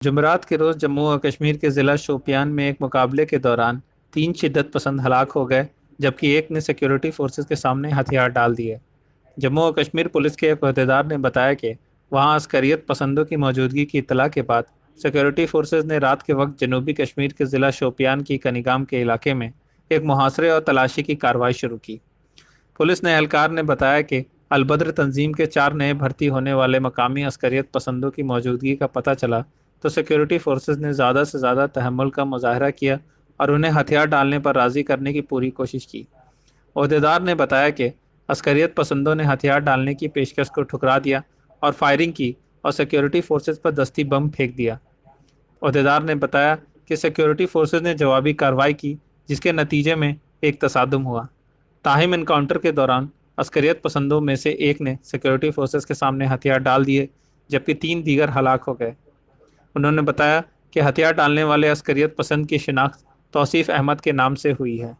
جمعرات کے روز جموں و کشمیر کے ضلع شوپیان میں ایک مقابلے کے دوران 3 شدت پسند ہلاک ہو گئے، جبکہ ایک نے سیکیورٹی فورسز کے سامنے ہتھیار ڈال دیے۔ جموں و کشمیر پولیس کے ایک عہدیدار نے بتایا کہ وہاں عسکریت پسندوں کی موجودگی کی اطلاع کے بعد سیکیورٹی فورسز نے رات کے وقت جنوبی کشمیر کے ضلع شوپیان کی کنیگام کے علاقے میں ایک محاصرے اور تلاشی کی کارروائی شروع کی۔ پولیس نے اہلکار نے بتایا کہ البدر تنظیم کے 4 نئے بھرتی ہونے والے مقامی عسکریت پسندوں کی موجودگی کا پتہ چلا تو سیکیورٹی فورسز نے زیادہ سے زیادہ تحمل کا مظاہرہ کیا اور انہیں ہتھیار ڈالنے پر راضی کرنے کی پوری کوشش کی۔ عہدیدار نے بتایا کہ عسکریت پسندوں نے ہتھیار ڈالنے کی پیشکش کو ٹھکرا دیا اور فائرنگ کی اور سیکیورٹی فورسز پر دستی بم پھینک دیا۔ عہدیدار نے بتایا کہ سیکیورٹی فورسز نے جوابی کارروائی کی، جس کے نتیجے میں ایک تصادم ہوا۔ تاہم انکاؤنٹر کے دوران عسکریت پسندوں میں سے ایک نے سیکیورٹی فورسز کے سامنے ہتھیار ڈال دیے، جبکہ 3 دیگر ہلاک ہو گئے۔ انہوں نے بتایا کہ ہتھیار ڈالنے والے عسکریت پسند کی شناخت توصیف احمد کے نام سے ہوئی ہے۔